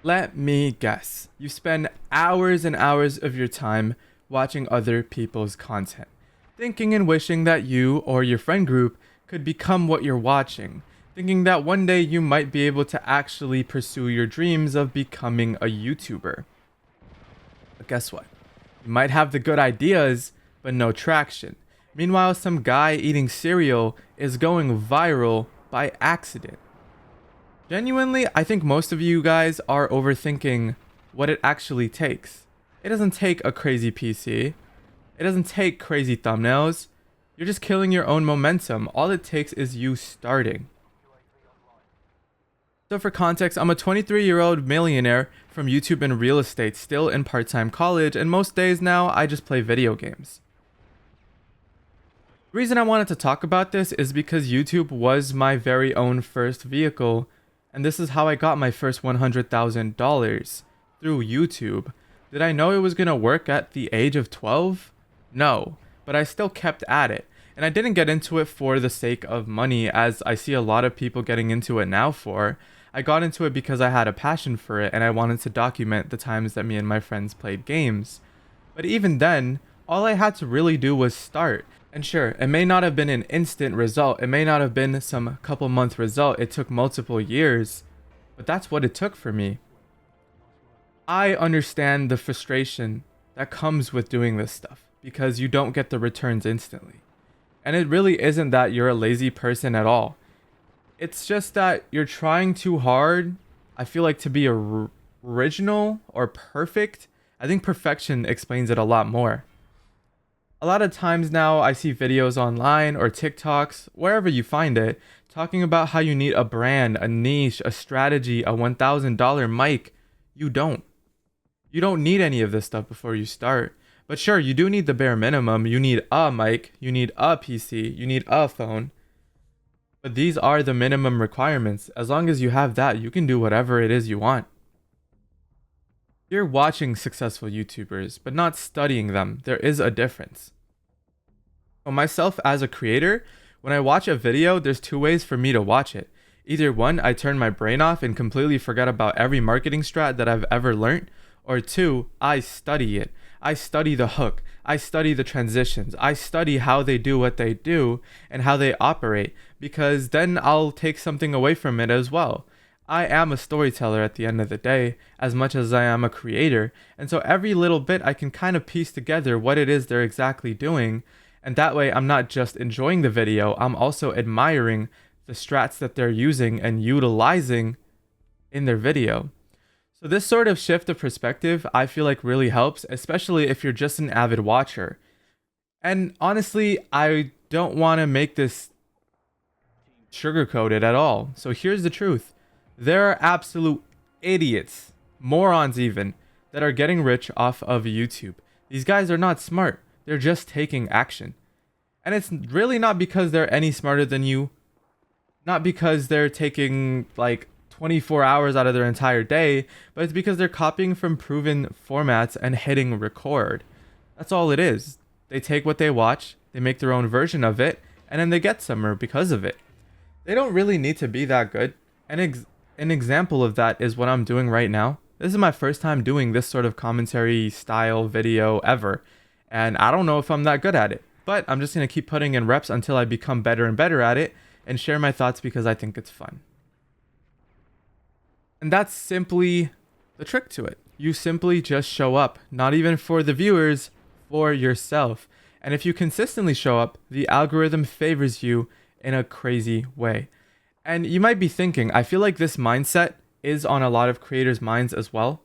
Let me guess. You spend hours and hours of your time watching other people's content, thinking and wishing that you or your friend group could become what you're watching, thinking that one day you might be able to actually pursue your dreams of becoming a YouTuber. But guess what? You might have the good ideas, but no traction. Meanwhile, some guy eating cereal is going viral by accident. Genuinely, I think most of you guys are overthinking what it actually takes. It doesn't take a crazy PC. It doesn't take crazy thumbnails. You're just killing your own momentum. All it takes is you starting. So for context, I'm a 23-year-old millionaire from YouTube and real estate, still in part-time college, and most days now I just play video games. The reason I wanted to talk about this is because YouTube was my very own first vehicle, and this is how I got my first $100,000 through YouTube. Did I know it was going to work at the age of 12? No, but I still kept at it. And I didn't get into it for the sake of money, as I see a lot of people getting into it now for. I got into it because I had a passion for it and I wanted to document the times that me and my friends played games. But even then, all I had to really do was start. And sure, it may not have been an instant result, it may not have been some couple month result, it took multiple years, but that's what it took for me. I understand the frustration that comes with doing this stuff, because you don't get the returns instantly. And it really isn't that you're a lazy person at all. It's just that you're trying too hard, I feel like, to be original or perfect. I think perfection explains it a lot more. A lot of times now I see videos online or TikToks, wherever you find it, talking about how you need a brand, a niche, a strategy, a $1,000 mic. You don't. You don't need any of this stuff before you start. But sure, you do need the bare minimum. You need a mic, you need a PC, you need a phone. But these are the minimum requirements. As long as you have that, you can do whatever it is you want. You're watching successful YouTubers, but not studying them. There is a difference. For myself as a creator, when I watch a video, there's two ways for me to watch it. Either one, I turn my brain off and completely forget about every marketing strat that I've ever learned, or two, I study it. I study the hook. I study the transitions. I study how they do what they do and how they operate, because then I'll take something away from it as well. I am a storyteller at the end of the day, as much as I am a creator, and so every little bit I can kind of piece together what it is they're exactly doing, and that way I'm not just enjoying the video, I'm also admiring the strats that they're using and utilizing in their video. So this sort of shift of perspective I feel like really helps, especially if you're just an avid watcher. And honestly, I don't want to make this sugar-coated at all. So here's the truth. There are absolute idiots, morons even, that are getting rich off of YouTube. These guys are not smart. They're just taking action. And it's really not because they're any smarter than you. Not because they're taking like 24 hours out of their entire day, but it's because they're copying from proven formats and hitting record. That's all it is. They take what they watch, they make their own version of it, and then they get somewhere because of it. They don't really need to be that good. An example of that is what I'm doing right now. This is my first time doing this sort of commentary style video ever, and I don't know if I'm that good at it, but I'm just going to keep putting in reps until I become better and better at it and share my thoughts because I think it's fun. And that's simply the trick to it. You simply just show up, not even for the viewers, for yourself. And if you consistently show up, the algorithm favors you in a crazy way. And you might be thinking, I feel like this mindset is on a lot of creators' minds as well,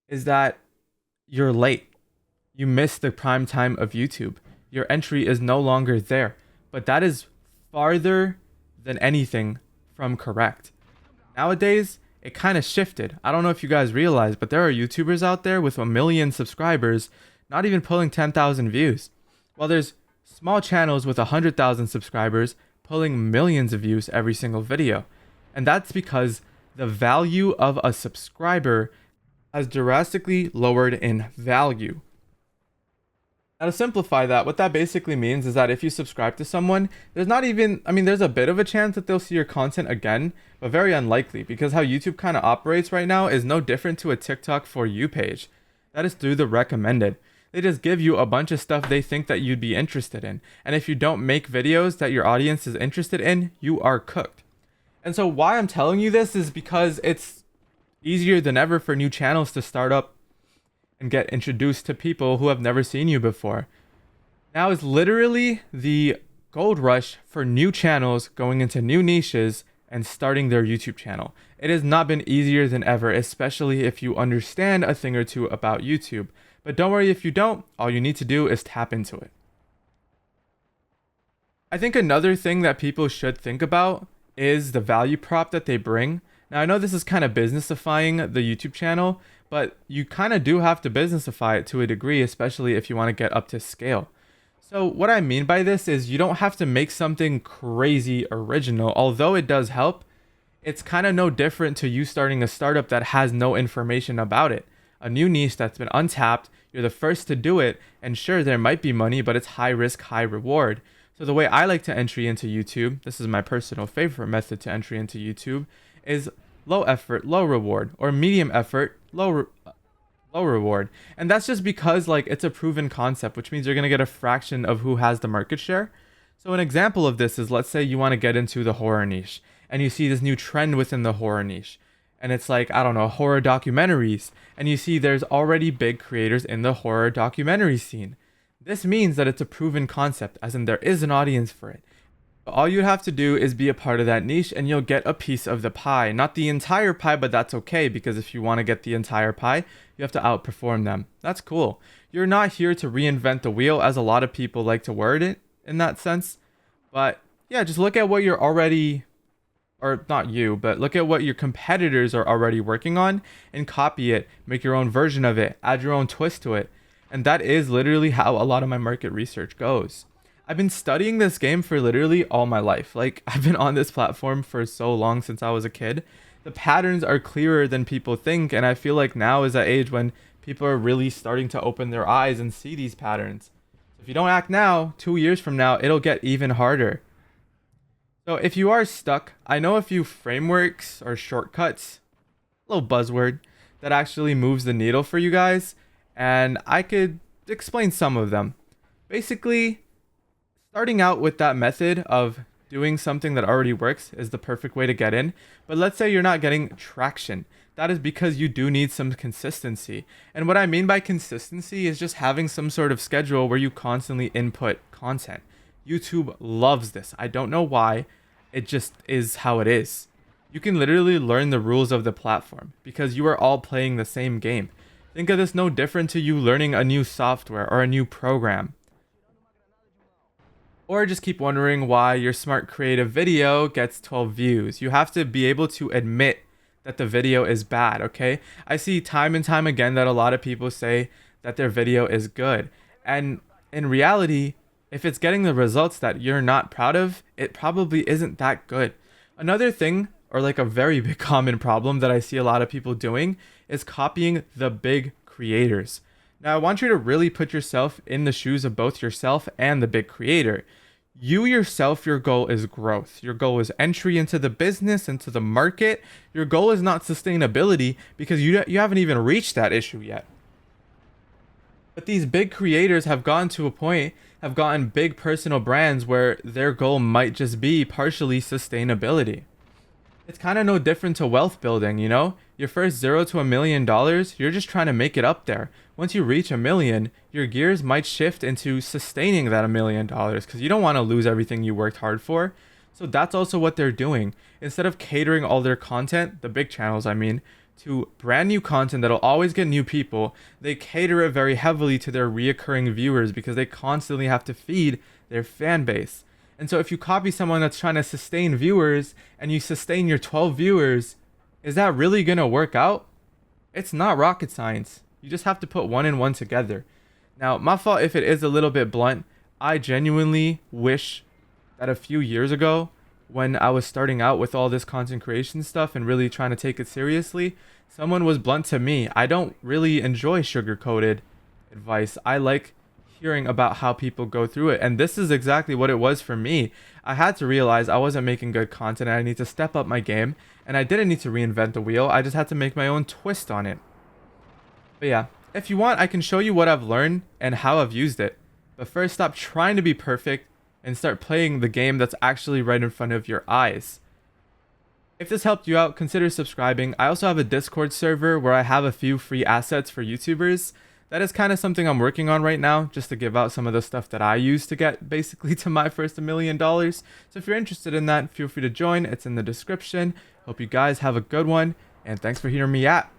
is that you're late. You missed the prime time of YouTube. Your entry is no longer there. But that is farther than anything from correct. Nowadays, it kind of shifted. I don't know if you guys realize, but there are YouTubers out there with 1 million subscribers, not even pulling 10,000 views. While there's small channels with 100,000 subscribers pulling millions of views every single video. And that's because the value of a subscriber has drastically lowered in value. Now, to simplify that, what that basically means is that if you subscribe to someone, there's not even, I mean, there's a bit of a chance that they'll see your content again, but very unlikely because how YouTube kind of operates right now is no different to a TikTok For You page. That is through the recommended. They just give you a bunch of stuff they think that you'd be interested in. And if you don't make videos that your audience is interested in, you are cooked. And so why I'm telling you this is because it's easier than ever for new channels to start up and get introduced to people who have never seen you before. Now is literally the gold rush for new channels going into new niches and starting their YouTube channel. It has not been easier than ever, especially if you understand a thing or two about YouTube. But don't worry if you don't, all you need to do is tap into it. I think another thing that people should think about is the value prop that they bring. Now, I know this is kind of businessifying the YouTube channel, but you kind of do have to businessify it to a degree, especially if you want to get up to scale. So what I mean by this is you don't have to make something crazy original, although it does help. It's kind of no different to you starting a startup that has no information about it. A new niche that's been untapped, you're the first to do it, and sure, there might be money, but it's high risk, high reward. So the way I like to entry into YouTube, this is my personal favorite method to entry into YouTube, is low effort, low reward, or medium effort, low reward. And that's just because like it's a proven concept, which means you're going to get a fraction of who has the market share. So an example of this is, let's say you want to get into the horror niche and you see this new trend within the horror niche. And it's like, I don't know, horror documentaries. And you see there's already big creators in the horror documentary scene. This means that it's a proven concept, as in there is an audience for it. All you have to do is be a part of that niche and you'll get a piece of the pie. Not the entire pie, but that's okay, because if you want to get the entire pie, you have to outperform them. That's cool. You're not here to reinvent the wheel, as a lot of people like to word it in that sense. But yeah, just look at what you're already, or not you, but look at what your competitors are already working on and copy it, make your own version of it, add your own twist to it. And that is literally how a lot of my market research goes. I've been studying this game for literally all my life. Like, I've been on this platform for so long, since I was a kid. The patterns are clearer than people think, and I feel like now is that age when people are really starting to open their eyes and see these patterns. If you don't act now, 2 years from now, it'll get even harder. So if you are stuck, I know a few frameworks or shortcuts, a little buzzword, that actually moves the needle for you guys, and I could explain some of them. Basically, starting out with that method of doing something that already works is the perfect way to get in. But let's say you're not getting traction. That is because you do need some consistency. And what I mean by consistency is just having some sort of schedule where you constantly input content. YouTube loves this. I don't know why. It just is how it is. You can literally learn the rules of the platform because you are all playing the same game. Think of this no different to you learning a new software or a new program. Or just keep wondering why your smart creative video gets 12 views. You have to be able to admit that the video is bad, okay? I see time and time again that a lot of people say that their video is good. And in reality, if it's getting the results that you're not proud of, it probably isn't that good. Another thing, or like a very big common problem that I see a lot of people doing, is copying the big creators. Now, I want you to really put yourself in the shoes of both yourself and the big creator. You yourself, your goal is growth. Your goal is entry into the business, into the market. Your goal is not sustainability because you haven't even reached that issue yet. But these big creators have gotten to a point, have gotten big personal brands where their goal might just be partially sustainability. It's kind of no different to wealth building, you know? Your first $0 to $1 million, you're just trying to make it up there. Once you reach $1 million, your gears might shift into sustaining that $1 million because you don't want to lose everything you worked hard for. So that's also what they're doing. Instead of catering all their content, the big channels I mean, to brand new content that'll always get new people, they cater it very heavily to their reoccurring viewers because they constantly have to feed their fan base. And so if you copy someone that's trying to sustain viewers and you sustain your 12 viewers, is that really going to work out? It's not rocket science. You just have to put one and one together. Now, my fault if it is a little bit blunt. I genuinely wish that a few years ago, when I was starting out with all this content creation stuff and really trying to take it seriously, someone was blunt to me. I don't really enjoy sugar-coated advice. I like hearing about how people go through it. And this is exactly what it was for me. I had to realize I wasn't making good content and I need to step up my game. And I didn't need to reinvent the wheel. I just had to make my own twist on it. But yeah, if you want, I can show you what I've learned and how I've used it. But first, stop trying to be perfect and start playing the game that's actually right in front of your eyes. If this helped you out, consider subscribing. I also have a Discord server where I have a few free assets for YouTubers. That is kind of something I'm working on right now, just to give out some of the stuff that I use to get basically to my first $1 million. So if you're interested in that, feel free to join. It's in the description. Hope you guys have a good one, and thanks for hearing me out.